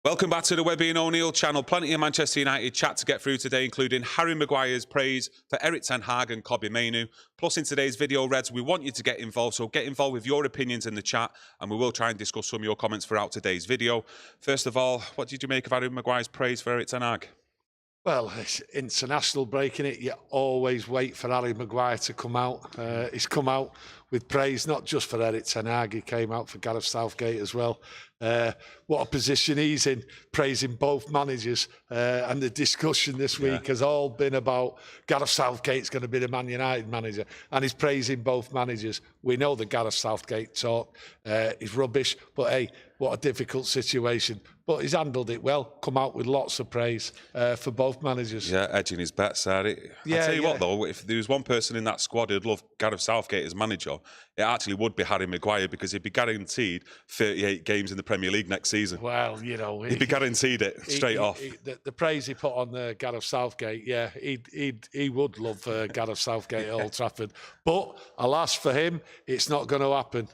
Welcome back to the Webby O'Neill channel. Plenty of Manchester United chat to get through today, including Harry Maguire's praise for Erik Ten Hag and Kobbie Mainoo. Plus, in today's video, Reds, we want you to get involved, so get involved with your opinions in the chat, and we will try and discuss some of your comments throughout today's video. First of all, what did you make of Harry Maguire's praise for Erik Ten Hag? Well, it's international breaking it. You always wait for Harry Maguire to come out. He's come out with praise, not just for Erik Ten Hag. He came out for Gareth Southgate as well. What a position he's in, praising both managers. And the discussion this week has all been about Gareth Southgate's going to be the Man United manager. And he's praising both managers. We know the Gareth Southgate talk is rubbish, but hey, what a difficult situation. But he's handled it well, come out with lots of praise for both managers. Yeah, edging his bets there. I tell you what, though, if there was one person in that squad who'd love Gareth Southgate as manager, it actually would be Harry Maguire, because he'd be guaranteed 38 games in the Premier League next season. Well, you know, he'd be guaranteed it straight off. The praise he put on Gareth Southgate, yeah, he would love Gareth Southgate at Old Trafford. But alas for him, it's not going to happen.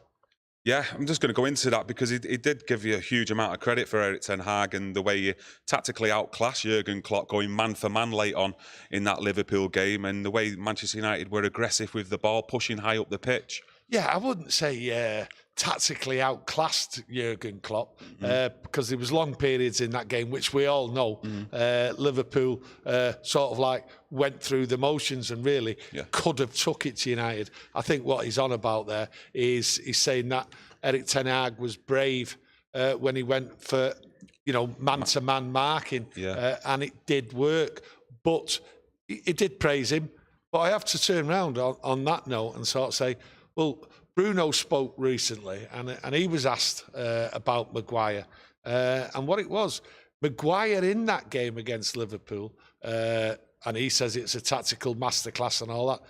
Yeah, I'm just going to go into that because he did give you a huge amount of credit for Erik Ten Hag and the way you tactically outclassed Jurgen Klopp, going man for man late on in that Liverpool game, and the way Manchester United were aggressive with the ball, pushing high up the pitch. Yeah, I wouldn't say tactically outclassed Jurgen Klopp because there was long periods in that game, which we all know Liverpool sort of like went through the motions and really could have took it to United. I think what he's on about there is he's saying that Erik Ten Hag was brave when he went for, you know, man-to-man marking, and it did work. But he did praise him. But I have to turn around on that note and sort of say, well, Bruno spoke recently, and he was asked about Maguire. And what it was, Maguire in that game against Liverpool, and he says it's a tactical masterclass and all that,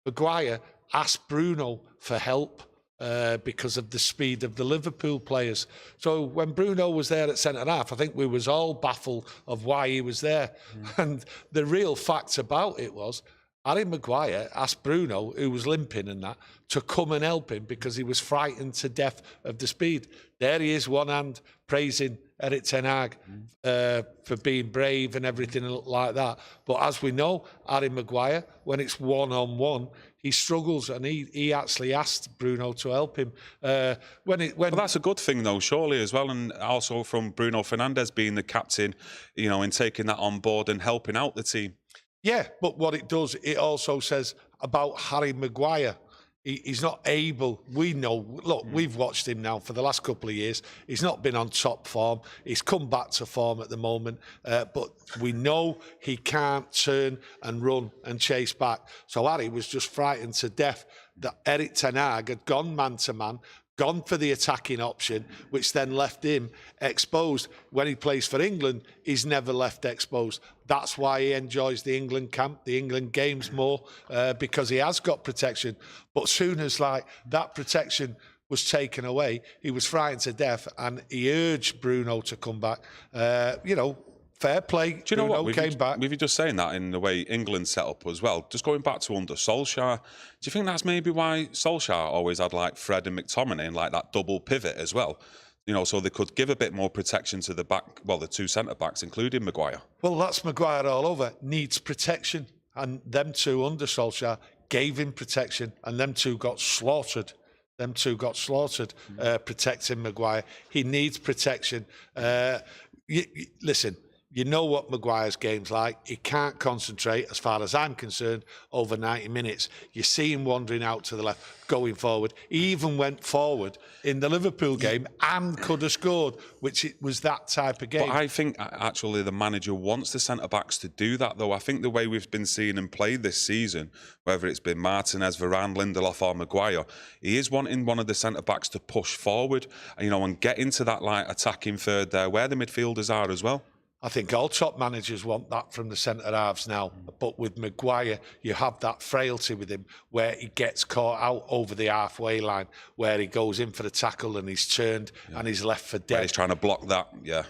Maguire asked Bruno for help because of the speed of the Liverpool players. So when Bruno was there at centre-half, I think we was all baffled of why he was there. And the real fact about it was, Harry Maguire asked Bruno, who was limping and that, to come and help him because he was frightened to death of the speed. There he is, one hand, praising Erik Ten Hag for being brave and everything like that. But as we know, Harry Maguire, when it's one-on-one, he struggles, and he actually asked Bruno to help him. Well, that's a good thing, though, surely, as well, and also from Bruno Fernandes being the captain, you know, and taking that on board and helping out the team. Yeah, but what it does, it also says about Harry Maguire. He's not able, we know, look, we've watched him now for the last couple of years. He's not been on top form. He's come back to form at the moment, but we know he can't turn and run and chase back. So Harry was just frightened to death that Erik Ten Hag had gone man-to-man, gone for the attacking option, which then left him exposed. When he plays for England, he's never left exposed. That's why he enjoys the England camp, the England games more, because he has got protection. But as soon as like that protection was taken away, he was frightened to death, and he urged Bruno to come back. You know, fair play. Do you know Bruno what? Came back. With you just saying that in the way England set up as well, just going back to under Solskjaer, do you think that's maybe why Solskjaer always had like Fred and McTominay and like that double pivot as well? You know, so they could give a bit more protection to the back, well, the two centre-backs, including Maguire. Well, that's Maguire all over. Needs protection. And them two under Solskjaer gave him protection, and them two got slaughtered. Protecting Maguire. He needs protection. Listen, you know what Maguire's game's like. He can't concentrate, as far as I'm concerned, over 90 minutes. You see him wandering out to the left, going forward. He even went forward in the Liverpool game and could have scored, which it was that type of game. But I think actually the manager wants the centre-backs to do that, though. I think the way we've been seeing him play this season, whether it's been Martinez, Varane, Lindelöf or Maguire, he is wanting one of the centre-backs to push forward, you know, and get into that like attacking third there, where the midfielders are as well. I think all top managers want that from the centre-halves now. But with Maguire, you have that frailty with him where he gets caught out over the halfway line, where he goes in for the tackle and he's turned and he's left for dead. Where he's trying to block that,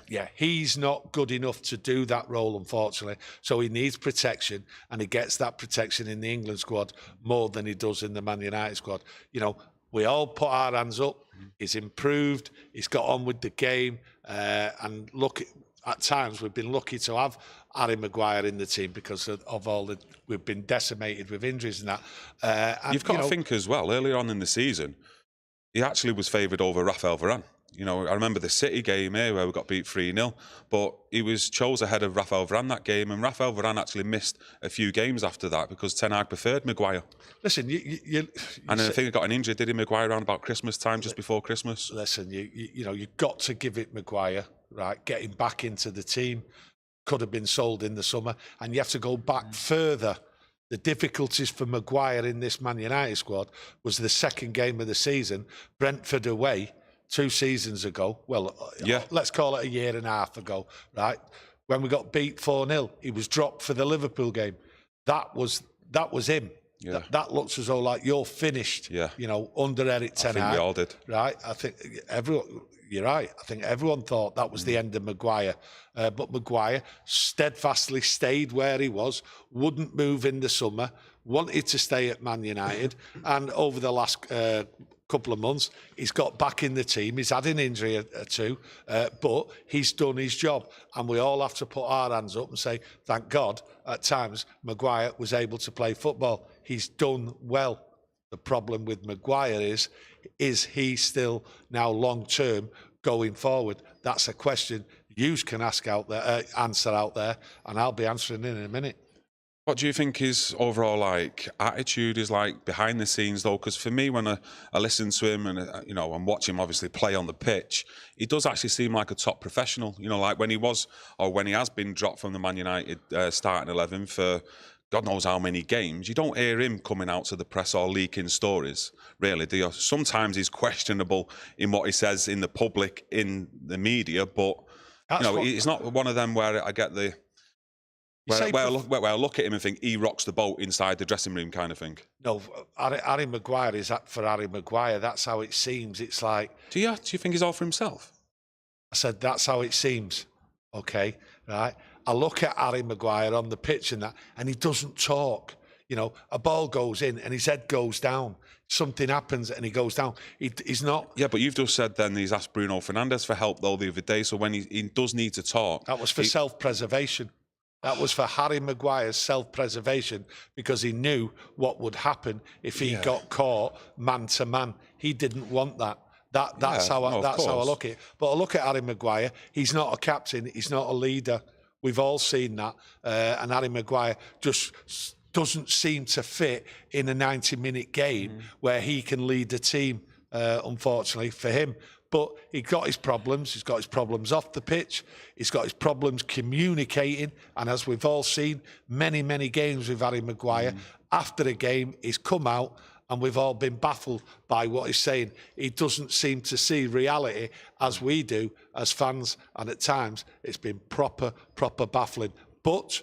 Yeah, he's not good enough to do that role, unfortunately. So he needs protection, and he gets that protection in the England squad more than he does in the Man United squad. You know, we all put our hands up. He's improved. He's got on with the game. And look, at times we've been lucky to have Harry Maguire in the team because of all the we've been decimated with injuries and that. And, You've got to think as well, earlier on in the season, he actually was favoured over Raphael Varane. You know, I remember the City game here where we got beat 3-0, but he was chose ahead of Raphael Varane that game, and Raphael Varane actually missed a few games after that because Ten Hag preferred Maguire. Listen, you and I think he got an injury, did he, Maguire, around about Christmas time, just before Christmas? Listen, you know, you've got to give it Maguire, right? Getting back into the team, could have been sold in the summer, and you have to go back further. The difficulties for Maguire in this Man United squad was the second game of the season, Brentford away, 2 seasons ago. Well, yeah, let's call it a year and a half ago, right? When we got beat 4-0, he was dropped for the Liverpool game. That was him. Yeah. That looks as though like you're finished. Yeah. You know, under Erik Ten Hag. I think we all did. Right. I think everyone. You're right. I think everyone thought that was the end of Maguire, but Maguire steadfastly stayed where he was, wouldn't move in the summer, wanted to stay at Man United, and over the last couple of months, he's got back in the team. He's had an injury or two, but he's done his job. And we all have to put our hands up and say, thank God, at times, Maguire was able to play football. He's done well. The problem with Maguire is he still now long-term going forward? That's a question you can ask out there, answer out there, and I'll be answering in a minute. What do you think his overall attitude is like behind the scenes though? Because for me, when I listen to him and you know, and watch him obviously play on the pitch, he does actually seem like a top professional. You know, like when he was or when he has been dropped from the Man United starting 11 for God knows how many games, you don't hear him coming out to the press or leaking stories, really, do you? Sometimes he's questionable in what he says in the public, in the media, but you know, he's not one of them where I get the where I look at him and think he rocks the boat inside the dressing room kind of thing. No, Harry Maguire is that for Harry Maguire. That's how it seems. It's like, do you think he's all for himself? I said that's how it seems. Okay, right. I look at Harry Maguire on the pitch and that, and he doesn't talk. You know, a ball goes in and his head goes down. Something happens and he goes down. He's not. Yeah, but you've just said then he's asked Bruno Fernandes for help though the other day. So when he does need to talk, that was for self-preservation. That was for Harry Maguire's self-preservation because he knew what would happen if he got caught man to man. He didn't want that. That's how I look at it. But I look at Harry Maguire. He's not a captain. He's not a leader. We've all seen that. And Harry Maguire just doesn't seem to fit in a 90-minute game where he can lead the team, unfortunately, for him. But he's got his problems. He's got his problems off the pitch. He's got his problems communicating. And as we've all seen, many, many games with Harry Maguire, after the game, he's come out and we've all been baffled by what he's saying. He doesn't seem to see reality as we do as fans, and at times it's been proper baffling. But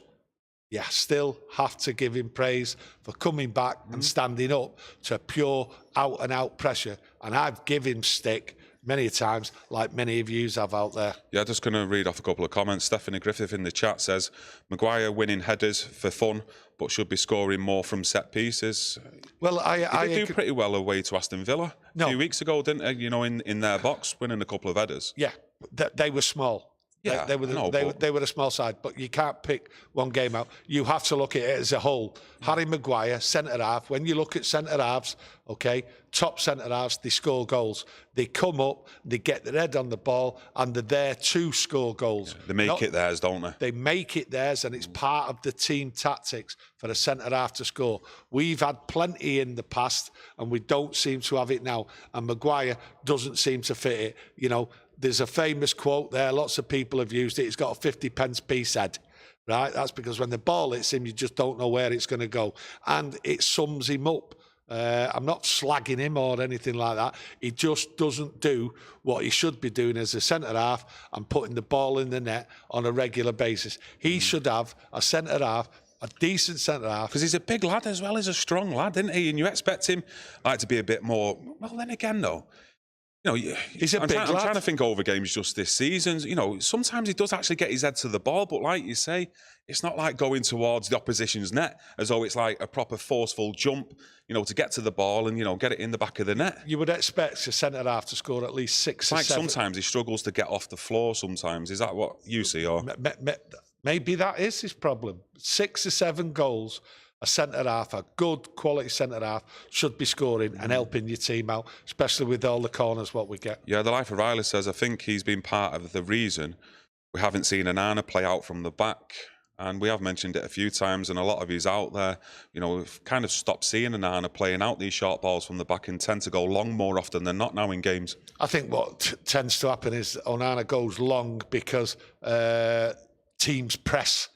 you still have to give him praise for coming back and standing up to pure out-and-out pressure. And I've given him stick many times, like many of you have out there. Yeah, just going to read off a couple of comments. Stephanie Griffith in the chat says, Maguire winning headers for fun, but should be scoring more from set pieces. Well, I did do pretty well away to Aston Villa a few weeks ago, didn't they? You know, in their box, winning a couple of headers. Yeah, they were small. Yeah, they were a small side, but you can't pick one game out. You have to look at it as a whole. Harry Maguire, centre-half, when you look at centre-halves, okay, top centre-halves, they score goals. They come up, they get their head on the ball, and they're there to score goals. Yeah, they make it theirs, don't they? They make it theirs, and it's part of the team tactics for a centre-half to score. We've had plenty in the past, and we don't seem to have it now, and Maguire doesn't seem to fit it, you know. There's a famous quote there, lots of people have used it, he's got a 50-pence piece head, right? That's because when the ball hits him, you just don't know where it's going to go. And it sums him up. I'm not slagging him or anything like that. He just doesn't do what he should be doing as a centre-half and putting the ball in the net on a regular basis. He should have a centre-half, a decent centre-half. Because he's a big lad as well, he's a strong lad, isn't he? And you expect him like to be a bit more, well, then again, though, You know, he's I'm trying to think over games just this season. You know, sometimes he does actually get his head to the ball, but like you say, it's not like going towards the opposition's net as though it's like a proper forceful jump, you know, to get to the ball and, you know, get it in the back of the net. You would expect a centre-half to score at least 6 or 7. Sometimes he struggles to get off the floor sometimes. Is that what you see? Or maybe that is his problem. 6 or 7 goals. A centre-half, a good quality centre-half, should be scoring and helping your team out, especially with all the corners what we get. Yeah, the Life of Riley says, I think he's been part of the reason we haven't seen Onana play out from the back. And we have mentioned it a few times, and a lot of yous out there, you know, we've kind of stopped seeing Onana playing out these short balls from the back and tend to go long more often than not now in games. I think what tends to happen is Onana goes long because teams press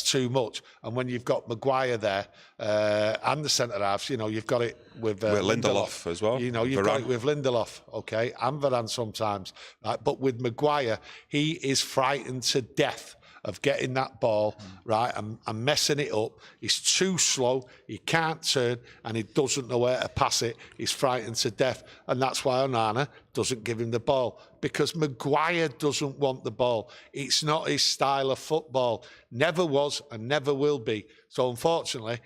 too much, and when you've got Maguire there and the centre halves, you know, you've got it with Lindelöf as well. You know, you've got it with Lindelöf, okay, and Varane sometimes. Right? But with Maguire, he is frightened to death of getting that ball right and messing it up. He's too slow, he can't turn, and he doesn't know where to pass it. He's frightened to death, and that's why Onana doesn't give him the ball, because Maguire doesn't want the ball. It's not his style of football, never was and never will be. So unfortunately,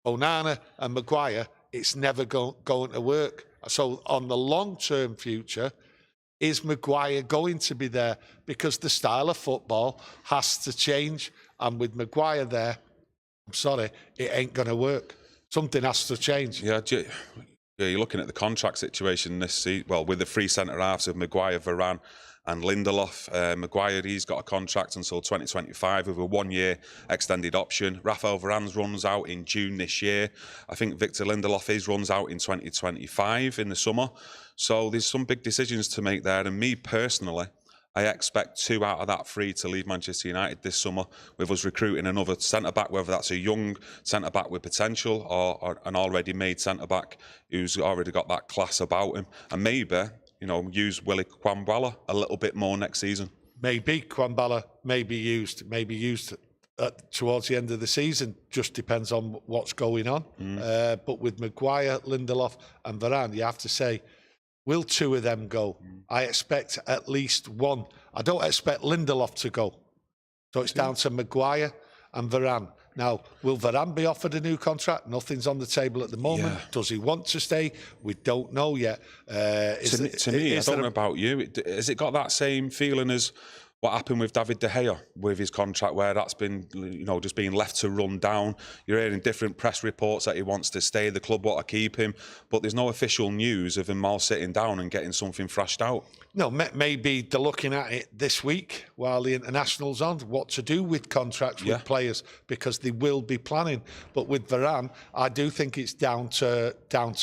Onana and Maguire, it's never going to work. So on the long-term future, is Maguire going to be there? Because the style of football has to change. And with Maguire there, I'm sorry, it ain't going to work. Something has to change. Yeah, you're looking at the contract situation this season. Well, with the 3 centre-halves of Maguire, Varane and Lindelöf. Maguire, he's got a contract until 2025 with a 1-year extended option. Raphael Varane's runs out in June this year. I think Victor Lindelöf, his runs out in 2025 in the summer. So there's some big decisions to make there. And me personally, I expect 2 out of that 3 to leave Manchester United this summer, with us recruiting another centre-back, whether that's a young centre-back with potential or an already made centre-back who's already got that class about him. And maybe, you know, use Willy Quambala a little bit more next season. Maybe Quambala may be used towards the end of the season. Just depends on what's going on. But with Maguire, Lindelöf and Varane, you have to say, will 2 of them go? I expect at least 1. I don't expect Lindelöf to go. So it's down to Maguire and Varane. Now, will Varane be offered a new contract? Nothing's on the table at the moment. Yeah. Does he want to stay? We don't know yet. To me, I don't know about you. Has it got that same feeling as what happened with David De Gea with his contract, where that's been, you know, just being left to run down? You're hearing different press reports that he wants to stay, the club want to keep him, but there's no official news of him all sitting down and getting something thrashed out. No, maybe they're looking at it this week while the international's on, what to do with contracts with players, because they will be planning. But with Varane, I do think it's down to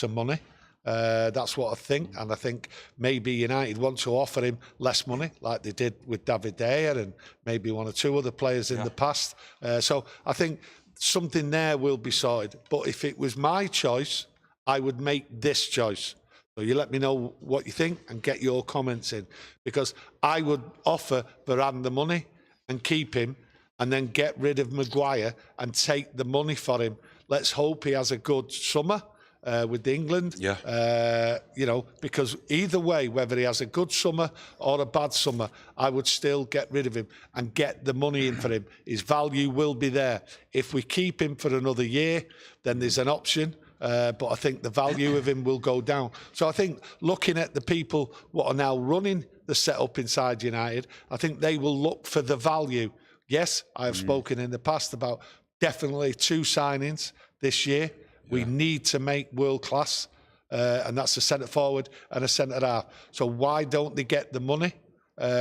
money. That's what I think, and I think maybe United want to offer him less money, like they did with David De Gea and maybe 1 or 2 other players in the past. So I think something there will be sorted. But if it was my choice, I would make this choice. So you let me know what you think and get your comments in, because I would offer Varane the money and keep him, and then get rid of Maguire and take the money for him. Let's hope he has a good summer with England, you know, because either way, whether he has a good summer or a bad summer, I would still get rid of him and get the money in for him. His value will be there. If we keep him for another year, then there's an option, but I think the value of him will go down. So I think looking at the people what are now running the setup inside United, I think they will look for the value. Yes, I have spoken in the past about definitely 2 signings this year. We need to make world class, and that's a centre forward and a centre half. So why don't they get the money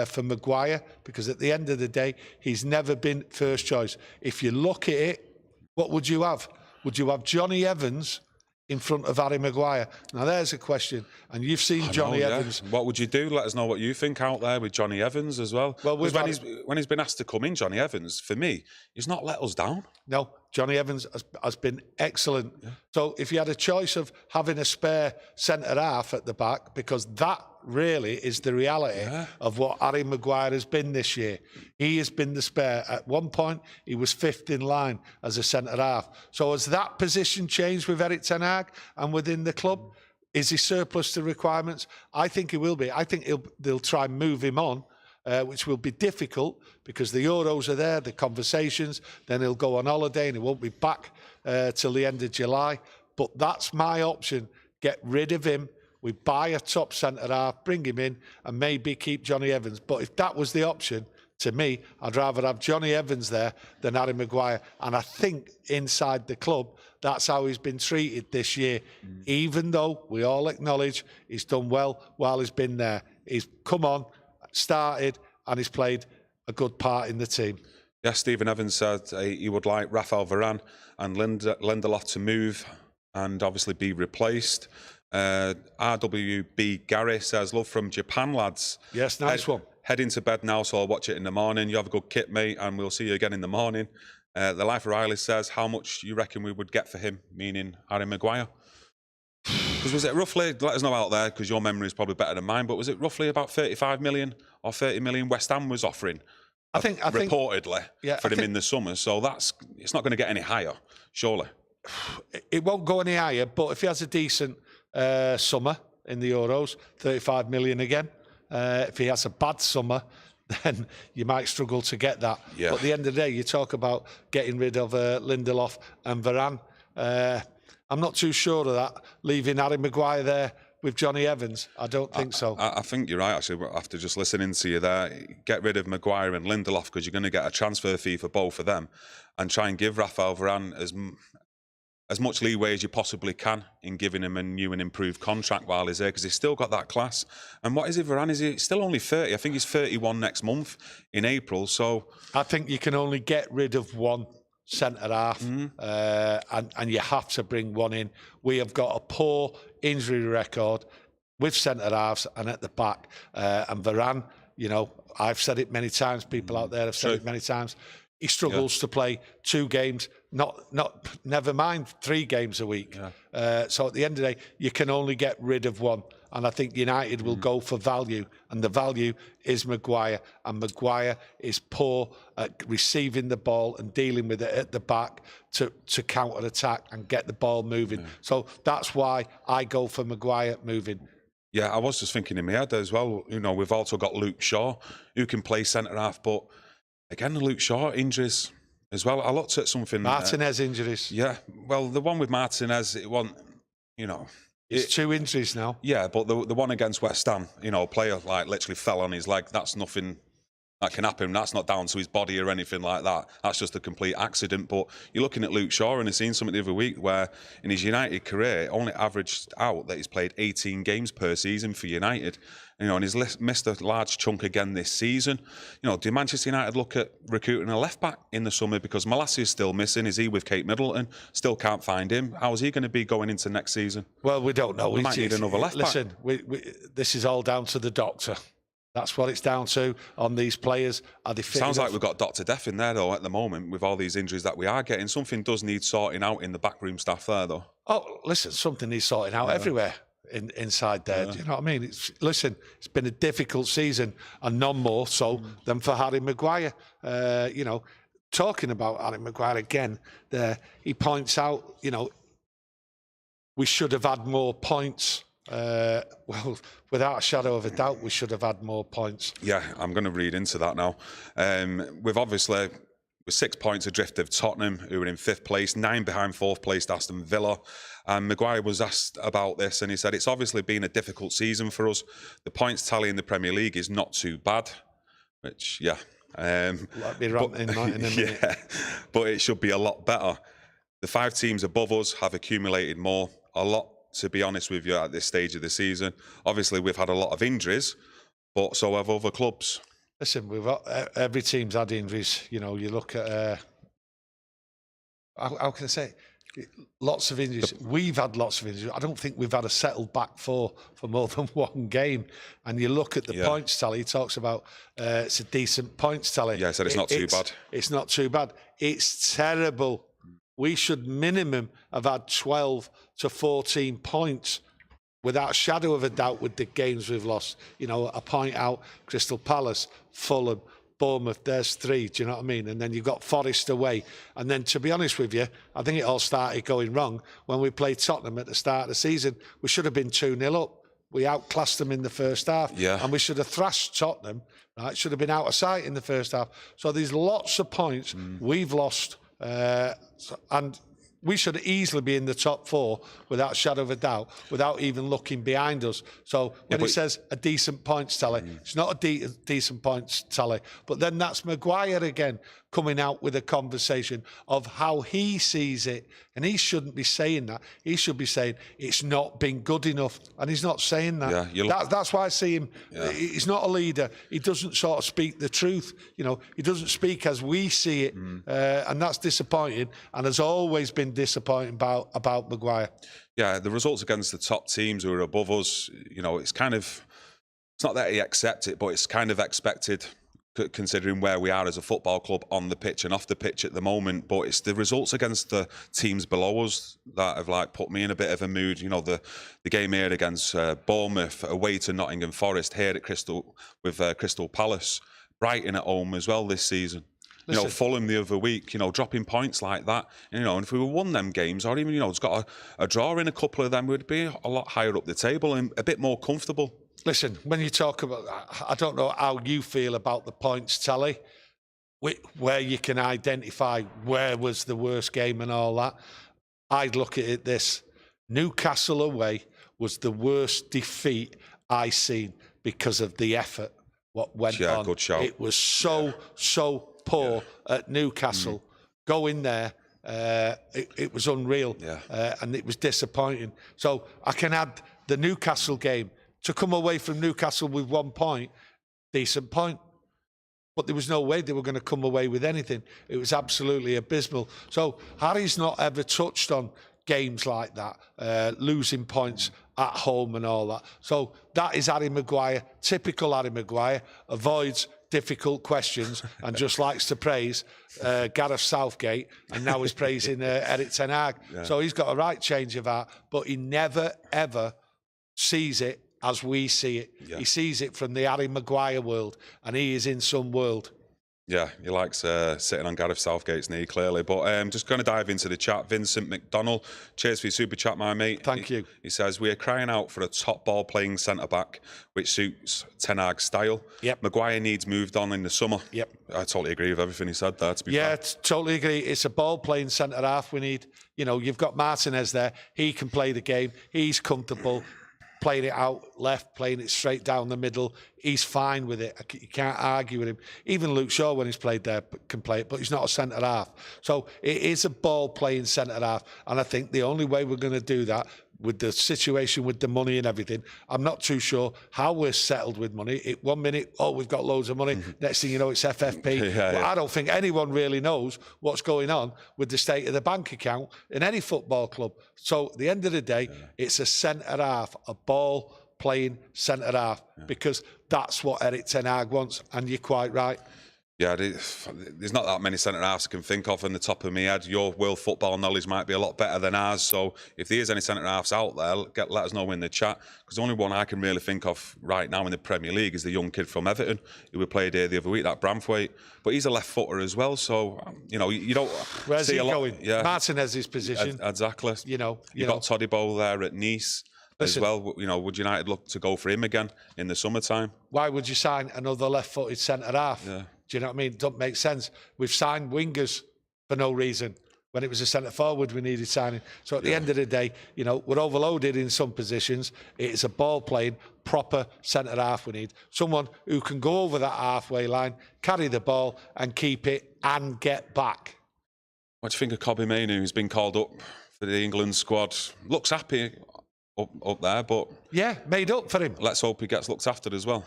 for Maguire? Because at the end of the day, he's never been first choice. If you look at it, what would you have? Would you have Jonny Evans in front of Harry Maguire? Now there's a question, and you've seen Jonny Evans. What would you do? Let us know what you think out there with Jonny Evans as well. Well, when he's been asked to come in, Jonny Evans, for me, he's not let us down. No, Jonny Evans has been excellent. So if you had a choice of having a spare centre-half at the back, because that really is the reality of what Harry Maguire has been this year. He has been the spare. At one point, he was 5th in line as a centre-half. So has that position changed with Erik Ten Hag and within the club? Is he surplus to requirements? I think he will be. I think they'll try and move him on, which will be difficult because the Euros are there, the conversations. Then he'll go on holiday and he won't be back till the end of July. But that's my option. Get rid of him. We buy a top centre-half, bring him in, and maybe keep Jonny Evans. But if that was the option, to me, I'd rather have Jonny Evans there than Harry Maguire. And I think inside the club, that's how he's been treated this year. Even though we all acknowledge he's done well while he's been there. He's come on, started, and he's played a good part in the team. Yes, Stephen Evans said he would like Raphael Varane and Lindelöf to move and obviously be replaced. RWB Gary says, love from Japan, lads. Yes, nice one. Heading to bed now, so I'll watch it in the morning. You have a good kit, mate, and we'll see you again in the morning. The Life of Riley says, how much you reckon we would get for him, meaning Harry Maguire? Because was it roughly, let us know out there, because your memory is probably better than mine, but was it roughly about 35 million or 30 million West Ham was offering? I think reportedly, for him in the summer. So it's not going to get any higher, surely. It won't go any higher, but if he has a decent summer in the Euros, 35 million again. If he has a bad summer, then you might struggle to get that. Yeah. But at the end of the day, you talk about getting rid of Lindelöf and Varane. I'm not too sure of that. Leaving Harry Maguire there with Jonny Evans, I don't think so. I think you're right, actually, after just listening to you there. Get rid of Maguire and Lindelöf because you're going to get a transfer fee for both of them, and try and give Raphael Varane as much leeway as you possibly can in giving him a new and improved contract while he's there, because he's still got that class. And what is it, Varane? Is he still only 30? I think he's 31 next month in April. So I think you can only get rid of one centre-half, and you have to bring one in. We have got a poor injury record with centre-halves and at the back. And Varane, you know, I've said it many times, people out there have said it many times, he struggles to play 2 games, never mind 3 games a week. So at the end of the day, you can only get rid of one. And I think United will go for value. And the value is Maguire. And Maguire is poor at receiving the ball and dealing with it at the back to counter-attack and get the ball moving. So that's why I go for Maguire moving. Yeah, I was just thinking in my head as well, you know, we've also got Luke Shaw, who can play centre-half, but again, the Luke Shaw injuries as well. I looked at something... Martinez injuries. Yeah, well, the one with Martinez, it wasn't, you know... It's 2 injuries now. Yeah, but the one against West Ham, you know, a player like literally fell on his leg. That's nothing that can happen. That's not down to his body or anything like that. That's just a complete accident. But you're looking at Luke Shaw, and I've seen something the other week where in his United career, only averaged out that he's played 18 games per season for United. You know, and he's missed a large chunk again this season. You know, do Manchester United look at recruiting a left-back in the summer because Malacia is still missing? Is he with Kate Middleton? Still can't find him. How is he going to be going into next season? Well, we don't know. We might need another left-back. Listen, this is all down to the doctor. That's what it's down to on these players. Are they fit Sounds enough? like we've got Dr. Death in there, though, at the moment, with all these injuries that we are getting. Something does need sorting out in the backroom staff there, though. Oh, listen, something needs sorting out everywhere. Inside there, do you know what I mean? Listen, it's been a difficult season, and none more so than for Harry Maguire. You know, talking about Harry Maguire again, there he points out, you know, we should have had more points. Well, without a shadow of a doubt, we should have had more points. Yeah, I'm going to read into that now. We've obviously... with 6 points adrift of Tottenham, who were in 5th place, 9 behind 4th placed Aston Villa. And Maguire was asked about this, and he said, it's obviously been a difficult season for us. The points tally in the Premier League is not too bad, which, yeah. Let me rant in a minute. Yeah, but it should be a lot better. The 5 teams above us have accumulated more, a lot, to be honest with you, at this stage of the season. Obviously, we've had a lot of injuries, but so have other clubs. Listen, we've got, every team's had injuries. You know, you look at how can I say it? Lots of injuries. We've had lots of injuries. I don't think we've had a settled back four for more than 1 game. And you look at the points tally. He talks about it's a decent points tally. Yeah, I said it's not too bad. It's not too bad. It's terrible. We should minimum have had 12 to 14 points. Without a shadow of a doubt, with the games we've lost. You know, I point out Crystal Palace, Fulham, Bournemouth, there's 3, do you know what I mean? And then you've got Forest away. And then, to be honest with you, I think it all started going wrong when we played Tottenham at the start of the season. We should have been 2-0 up. We outclassed them in the first half. Yeah. And we should have thrashed Tottenham. Right? Should have been out of sight in the first half. So there's lots of points we've lost. And we should easily be in the top 4 without a shadow of a doubt, without even looking behind us. So when he says a decent points tally, it's not a decent points tally. But then that's Maguire again coming out with a conversation of how he sees it. And he shouldn't be saying that. He should be saying it's not been good enough. And he's not saying that. Yeah, that's why I see him. Yeah. He's not a leader. He doesn't sort of speak the truth. You know, he doesn't speak as we see it. And that's disappointing. And has always been disappointing about Maguire. Yeah, the results against the top teams who are above us, you know, it's kind of, it's not that he accepts it, but it's kind of expected, considering where we are as a football club on the pitch and off the pitch at the moment. But it's the results against the teams below us that have like put me in a bit of a mood. You know, the game here against Bournemouth, away to Nottingham Forest, here at Crystal Palace, Brighton at home as well this season. You know, Fulham the other week, you know, dropping points like that. You know, and if we won them games, or even, you know, it's got a draw in a couple of them, we'd be a lot higher up the table and a bit more comfortable. Listen, when you talk about, I don't know how you feel about the points tally, where you can identify where was the worst game and all that. I'd look at it this: Newcastle away was the worst defeat I seen because of the effort. What went on? Good shout. It was so poor at Newcastle. Go in there. It was unreal. And it was disappointing. So I can add the Newcastle game. To come away from Newcastle with 1 point, decent point. But there was no way they were going to come away with anything. It was absolutely abysmal. So Harry's not ever touched on games like that, losing points at home and all that. So that is Harry Maguire, typical Harry Maguire, avoids difficult questions and just likes to praise Gareth Southgate, and now he's praising Erik Ten Hag. So he's got a right change of heart, but he never, ever sees it as we see it. He sees it from the Harry Maguire world, and he is in some world. Yeah, he likes sitting on Gareth Southgate's knee, clearly. But I'm just going to dive into the chat. Vincent McDonnell, cheers for your super chat, my mate. Thank you. He says, we are crying out for a top ball playing centre-back, which suits Ten Hag's style. Maguire needs moved on in the summer. I totally agree with everything he said there, to be fair. Totally agree. It's a ball playing centre-half we need. You know, you've got Martinez there. He can play the game. He's comfortable. Playing it out left, playing it straight down the middle. He's fine with it. You can't argue with him. Even Luke Shaw, when he's played there, can play it, but he's not a centre-half. So it is a ball-playing centre-half. And I think the only way we're going to do that, with the situation with the money and everything, I'm not too sure how we're settled with money. 1 minute, we've got loads of money. Next thing you know, it's FFP. I don't think anyone really knows what's going on with the state of the bank account in any football club. So at the end of the day, it's a centre-half, a ball-playing centre-half, because that's what Erik Ten Hag wants, and you're quite right. Yeah, there's not that many centre-halves I can think of on the top of my head. Your world football knowledge might be a lot better than ours, so if there is any centre-halves out there, let us know in the chat, because the only one I can really think of right now in the Premier League is the young kid from Everton, who we played here the other week, that Bramthwaite, but he's a left-footer as well, so, you know, you don't Where's see he a lot. Going? Martinez's position. Exactly. You got Todibo there at Nice. Listen, as well, you know, would United look to go for him again in the summertime? Why would you sign another left-footed centre-half? Do you know what I mean? It doesn't make sense. We've signed wingers for no reason. When it was a centre-forward, we needed signing. So at the end of the day, you know, we're overloaded in some positions. It's a ball-playing, proper centre-half we need. Someone who can go over that halfway line, carry the ball and keep it and get back. What do you think of Kobbie Mainoo, who's been called up for the England squad? Looks happy up there, but made up for him. Let's hope he gets looked after as well.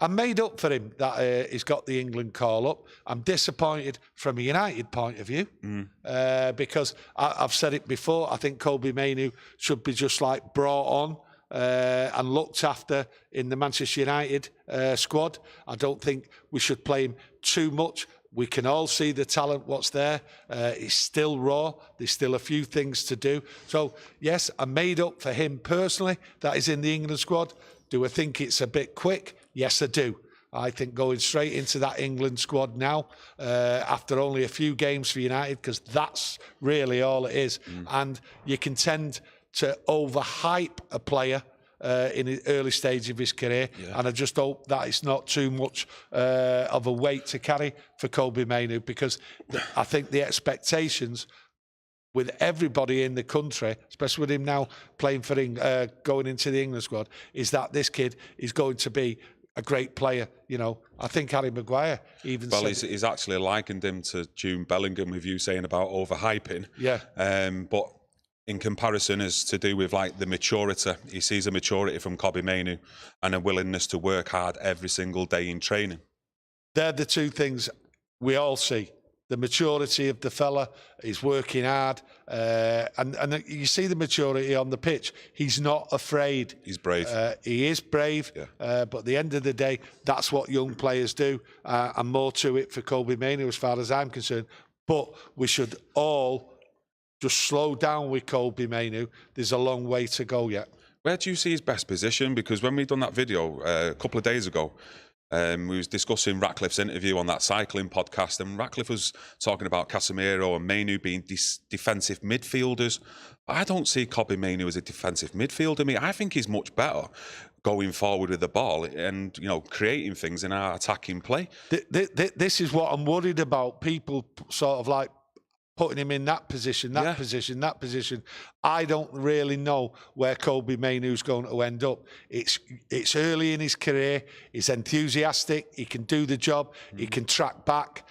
I'm made up for him that he's got the England call up. I'm disappointed from a United point of view because I've said it before. I think Kobbie Mainoo should be just like brought on and looked after in the Manchester United squad. I don't think we should play him too much. We can all see the talent, what's there. It's still raw. There's still a few things to do. So, yes, I'm made up for him personally. That is in the England squad. Do I think it's a bit quick? Yes, I do. I think going straight into that England squad now, after only a few games for United, because that's really all it is. And you can tend to overhype a player in the early stage of his career, and I just hope that it's not too much of a weight to carry for Kobbie Mainoo, because I think the expectations with everybody in the country, especially with him now playing for going into the England squad, is that this kid is going to be a great player. You know, I think Harry Maguire even said... he's actually likened him to Jude Bellingham, with you saying about overhyping. Yeah. But in comparison, is to do with like the maturity. He sees a maturity from Kobbie Mainoo and a willingness to work hard every single day in training. They're the two things we all see. The maturity of the fella, he's working hard, and you see the maturity on the pitch. He's not afraid. He's brave. He is brave, but at the end of the day, that's what young players do, and more to it for Kobbie Mainoo as far as I'm concerned. But we should all just slow down with Kobbie Mainoo. There's a long way to go yet. Where do you see his best position? Because when we done that video a couple of days ago, we was discussing Ratcliffe's interview on that cycling podcast, and Ratcliffe was talking about Casemiro and Mainoo being defensive midfielders. I don't see Kobbie Mainoo as a defensive midfielder. I mean, I think he's much better going forward with the ball and, you know, creating things in our attacking play. This is what I'm worried about. People sort of like putting him in that position, that position. I don't really know where Kobbie Mainoo's going to end up. It's early in his career. He's enthusiastic. He can do the job. He can track back.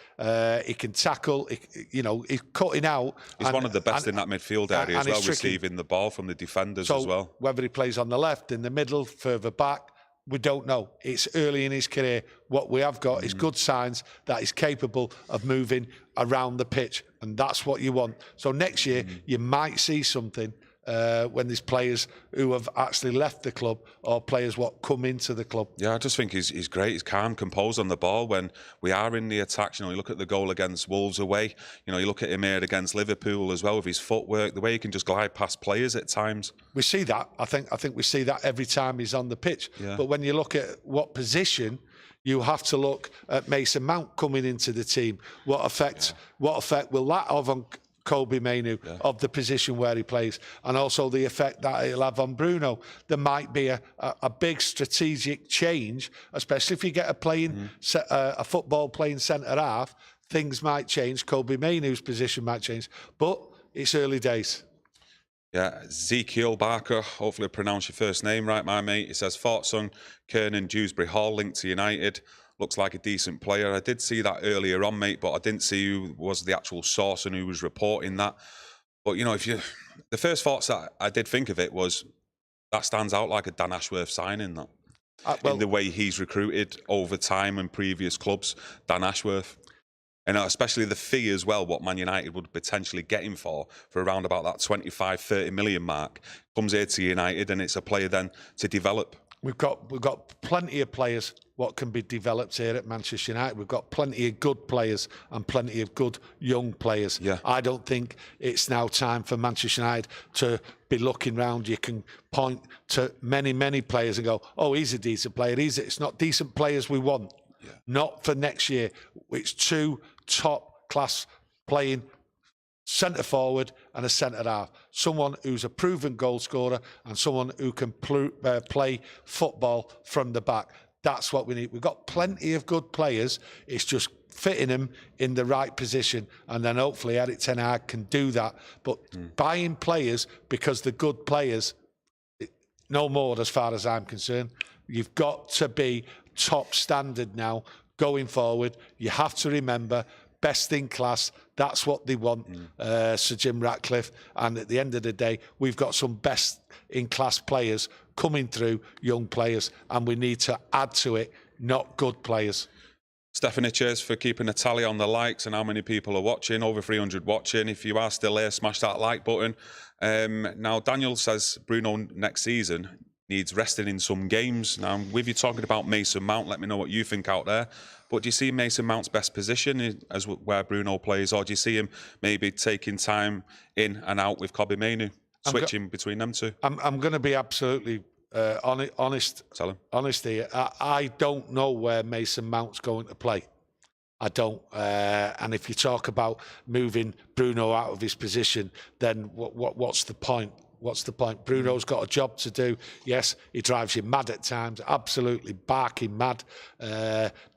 He can tackle. He's cutting out. He's one of the best in that midfield area as well, receiving the ball from the defenders as well. Whether he plays on the left, in the middle, further back, we don't know. It's early in his career. What we have got is good signs that he's capable of moving around the pitch, and that's what you want. So next year, you might see something when there's players who have actually left the club or players what come into the club. Yeah, I just think he's great. He's calm, composed on the ball when we are in the attack. You know, you look at the goal against Wolves away. You know, you look at him here against Liverpool as well with his footwork, the way he can just glide past players at times. We see that. I think we see that every time he's on the pitch. Yeah. But when you look at what position, you have to look at Mason Mount coming into the team. What effect will that have on Kobbie Mainoo, of the position where he plays, and also the effect that it'll have on Bruno? There might be a big strategic change, especially if you get a football playing centre half. Things might change. Kobbie Mainoo's position might change, but it's early days. Yeah, Ezekiel Barker, hopefully I pronounced your first name right, my mate. He says, thoughts on Kiernan Dewsbury Hall linked to United. Looks like a decent player. I did see that earlier on, mate, but I didn't see who was the actual source and who was reporting that. But, you know, the first thoughts that I did think of it was, that stands out like a Dan Ashworth signing, that. In the way he's recruited over time in previous clubs, Dan Ashworth. And especially the fee as well, what Man United would potentially get him for around about that 25-30 million mark. Comes here to United, and it's a player then to develop. We've got plenty of players what can be developed here at Manchester United. We've got plenty of good players and plenty of good young players. Yeah. I don't think it's now time for Manchester United to be looking round. You can point to many players and go, oh, he's a decent player. It's not decent players we want. Yeah. Not for next year. It's two top-class playing centre forward and a centre half. Someone who's a proven goal scorer and someone who can play football from the back. That's what we need. We've got plenty of good players. It's just fitting them in the right position, and then hopefully Erik Ten Hag can do that. But buying players because they're good players, no more as far as I'm concerned. You've got to be top standard now going forward. You have to remember, best in class, that's what they want, Sir Jim Ratcliffe. And at the end of the day, we've got some best in class players coming through, young players, and we need to add to it, not good players. Stephanie, cheers for keeping a tally on the likes and how many people are watching. Over 300 watching. If you are still here, smash that like button. Now, Daniel says Bruno next season needs resting in some games. Now, with you talking about Mason Mount, let me know what you think out there. But do you see Mason Mount's best position as where Bruno plays, or do you see him maybe taking time in and out with Kobbie Mainoo, switching between them two? I'm going to be absolutely honesty, I don't know where Mason Mount's going to play. I don't. And if you talk about moving Bruno out of his position, then what's the point? What's the point? Bruno's got a job to do. Yes, he drives you mad at times, absolutely barking mad.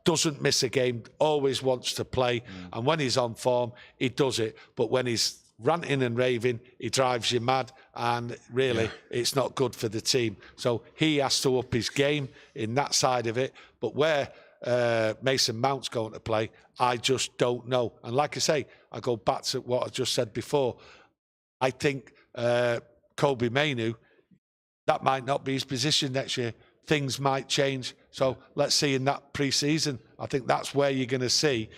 Doesn't miss a game, always wants to play. And when he's on form, he does it. But when he's ranting and raving, he drives you mad. And really, it's not good for the team. So he has to up his game in that side of it. But where Mason Mount's going to play, I just don't know. And like I say, I go back to what I just said before. I think Kobbie Mainoo, that might not be his position next year. Things might change. So let's see in that pre-season. I think that's where you're going to see,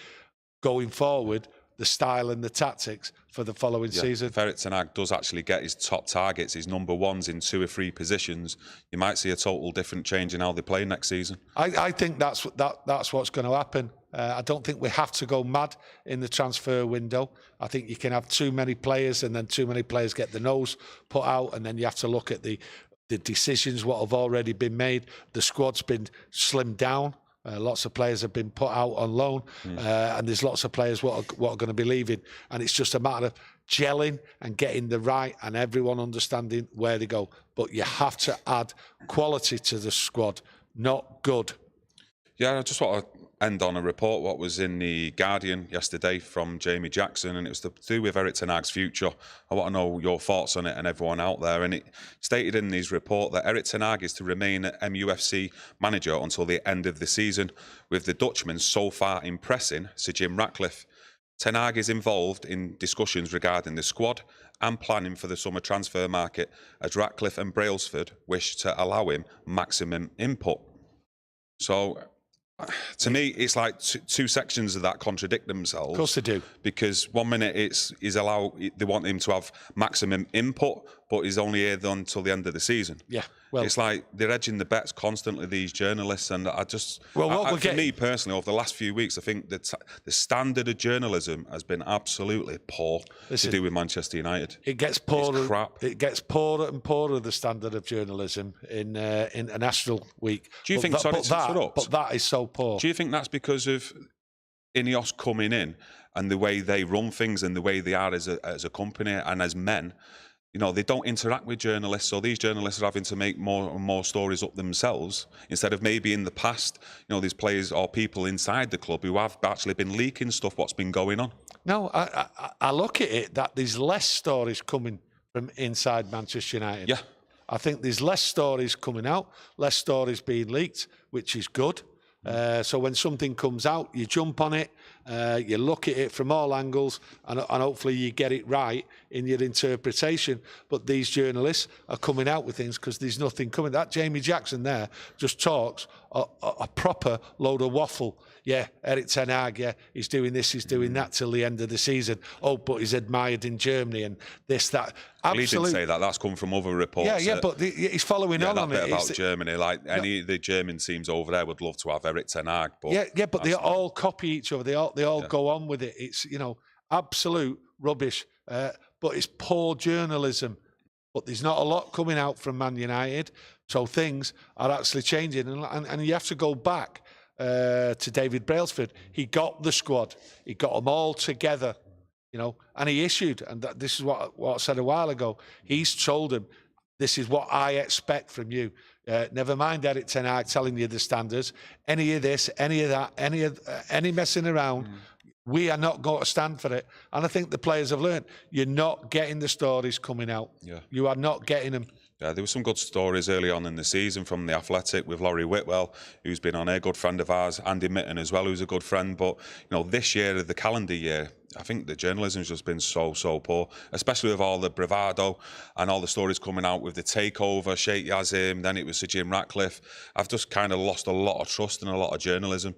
going forward, the style and the tactics for the following season. If Erik Ten Hag does actually get his top targets, his number ones in 2 or 3 positions, you might see a total different change in how they play next season. I think that's what's going to happen. I don't think we have to go mad in the transfer window. I think you can have too many players and then too many players get the nose put out, and then you have to look at the decisions, what have already been made. The squad's been slimmed down. Lots of players have been put out on loan, and there's lots of players what are going to be leaving. And it's just a matter of gelling and getting the right and everyone understanding where they go. But you have to add quality to the squad, not good. Yeah, I just want to end on a report what was in the Guardian yesterday from Jamie Jackson, and it was to do with Erik Ten Hag's future. I want to know your thoughts on it and everyone out there. And it stated in his report that Erik Ten Hag is to remain MUFC manager until the end of the season, with the Dutchman so far impressing Sir Jim Ratcliffe. Ten Hag is involved in discussions regarding the squad and planning for the summer transfer market, as Ratcliffe and Brailsford wish to allow him maximum input. So, to me, it's like two sections of that contradict themselves. Of course they do. Because 1 minute they want him to have maximum input, but he's only here until the end of the season. Yeah, well, it's like they're edging the bets constantly, these journalists, and I just, for me personally, over the last few weeks, I think that the standard of journalism has been absolutely poor to do with Manchester United. It gets poorer. It's crap. It gets poorer and poorer, the standard of journalism in International Week. Do you think? But that is so poor. Do you think that's because of Ineos coming in and the way they run things and the way they are as a company and as men? You know, they don't interact with journalists, so these journalists are having to make more and more stories up themselves, instead of maybe in the past, you know, these players or people inside the club who have actually been leaking stuff, what's been going on. No, I look at it that there's less stories coming from inside Manchester United. Yeah. I think there's less stories coming out, less stories being leaked, which is good. So when something comes out, you jump on it, you look at it from all angles, and hopefully you get it right in your interpretation. But these journalists are coming out with things because there's nothing coming. That Jamie Jackson there just talks a proper load of waffle. Yeah, Erik Ten Hag, yeah, he's doing this, he's doing that till the end of the season. Oh, but he's admired in Germany and this, that. Absolutely. He didn't say that. That's come from other reports. Yeah, but he's following on it. About Germany, like any of the German teams over there would love to have Erik Ten Hag. But but they all copy each other. They all go on with it. It's, you know, absolute rubbish. But it's poor journalism. But there's not a lot coming out from Man United, so things are actually changing. And you have to go back to David Brailsford. He got the squad. He got them all together. You know, and he issued, and this is what I said a while ago. He's told him, this is what I expect from you. Never mind Erik Ten Hag telling you the standards. Any of this, any of that, any messing around, we are not going to stand for it. And I think the players have learned, you're not getting the stories coming out. Yeah. You are not getting them. Yeah, there were some good stories early on in the season from The Athletic with Laurie Whitwell, who's been on a good friend of ours, Andy Mitten as well, who's a good friend. But, you know, this year, the calendar year, I think the journalism's just been so poor, especially with all the bravado and all the stories coming out with the takeover, Sheikh Yazim, then it was Sir Jim Ratcliffe. I've just kind of lost a lot of trust in a lot of journalism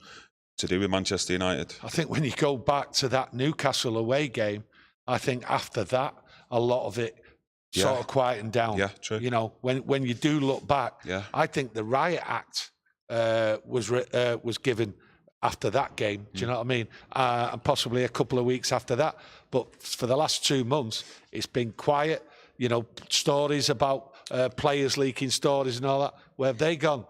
to do with Manchester United. I think when you go back to that Newcastle away game, I think after that, a lot of it sort of quieting down. Yeah, true. You know, when you do look back, I think the riot act was given after that game. Do you know what I mean? And possibly a couple of weeks after that. But for the last 2 months, it's been quiet. You know, stories about players leaking stories and all that. Where have they gone?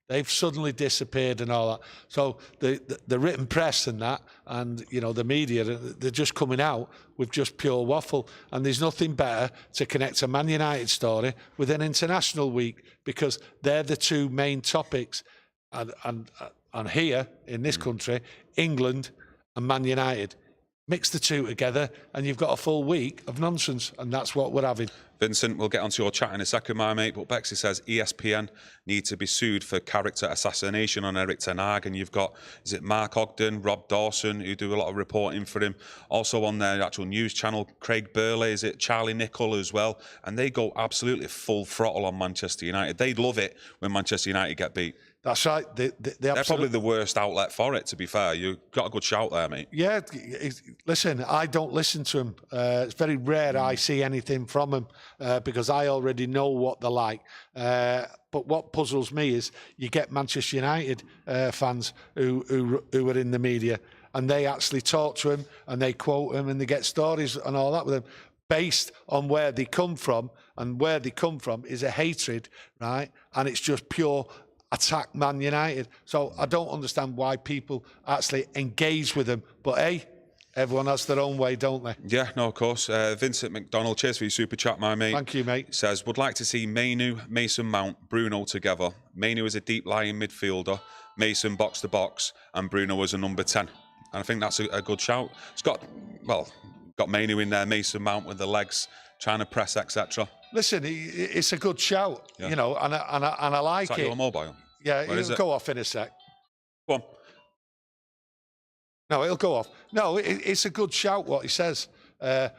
They've suddenly disappeared and all that. So the written press and that, and the media, they're just coming out with just pure waffle. And there's nothing better to connect a Man United story with an international week, because they're the two main topics. And here in this country, England and Man United. Mix the two together and you've got a full week of nonsense, and that's what we're having. Vincent, we'll get onto your chat in a second, my mate, but Bexley says ESPN need to be sued for character assassination on Erik ten Hag, and you've got, is it Mark Ogden, Rob Dawson, who do a lot of reporting for him, also on their actual news channel, Craig Burley, is it Charlie Nicholl as well, and they go absolutely full throttle on Manchester United. They love it when Manchester United get beat. That's right. They're probably the worst outlet for it, to be fair. You've got a good shout there, mate. Yeah, listen, I don't listen to them. It's very rare I see anything from them because I already know what they're like. But what puzzles me is you get Manchester United fans who are in the media, and they actually talk to him and they quote him and they get stories and all that with him based on where they come from, and where they come from is a hatred, right? And it's just pure attack Man United. So I don't understand why people actually engage with them. But hey, everyone has their own way, don't they? Yeah, no, of course. Vincent McDonald, cheers for your super chat, my mate. Thank you, mate. Says, would like to see Mainoo, Mason Mount, Bruno together. Mainoo is a deep lying midfielder, Mason box to box, and Bruno as a number 10. And I think that's a good shout. It's got Mainoo in there, Mason Mount with the legs, trying to press, etc. Listen, it's a good shout, yeah. and I like it. Is that your mobile? Yeah, it'll go off in a sec. Go on. No, it'll go off. No, it's a good shout what he says, but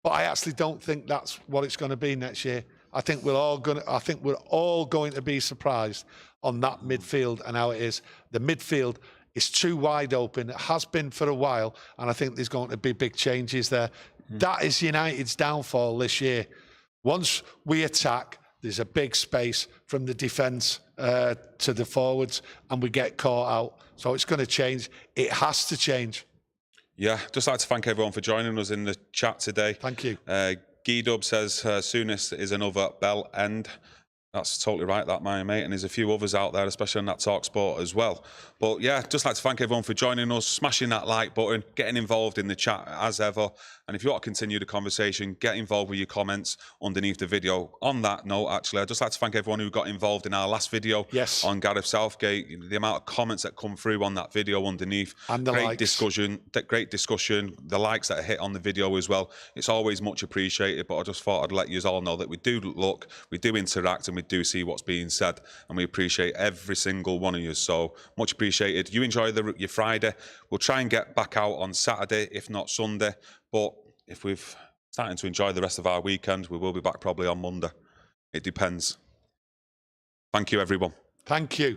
I actually don't think that's what it's going to be next year. I think we're all going to be surprised on that midfield and how it is. The midfield is too wide open. It has been for a while, and I think there's going to be big changes there. That is United's downfall this year. Once we attack, there's a big space from the defence to the forwards, and we get caught out. So it's going to change. It has to change. Yeah, just like to thank everyone for joining us in the chat today. Thank you. Guy-Dub says, soonest is another bell end. That's totally right, that, my mate. And there's a few others out there, especially on that TalkSport as well. But yeah, just like to thank everyone for joining us, smashing that like button, getting involved in the chat as ever. And if you want to continue the conversation, get involved with your comments underneath the video. On that note, actually, I'd just like to thank everyone who got involved in our last video on Gareth Southgate. The amount of comments that come through on that video underneath. And the great discussion. The likes that are hit on the video as well. It's always much appreciated, but I just thought I'd let you all know that we do look, we do interact, and we do see what's being said, and we appreciate every single one of you. So much appreciated. You enjoy your Friday. We'll try and get back out on Saturday, if not Sunday. But if we've starting to enjoy the rest of our weekend, we will be back probably on Monday. It depends. Thank you, everyone. Thank you.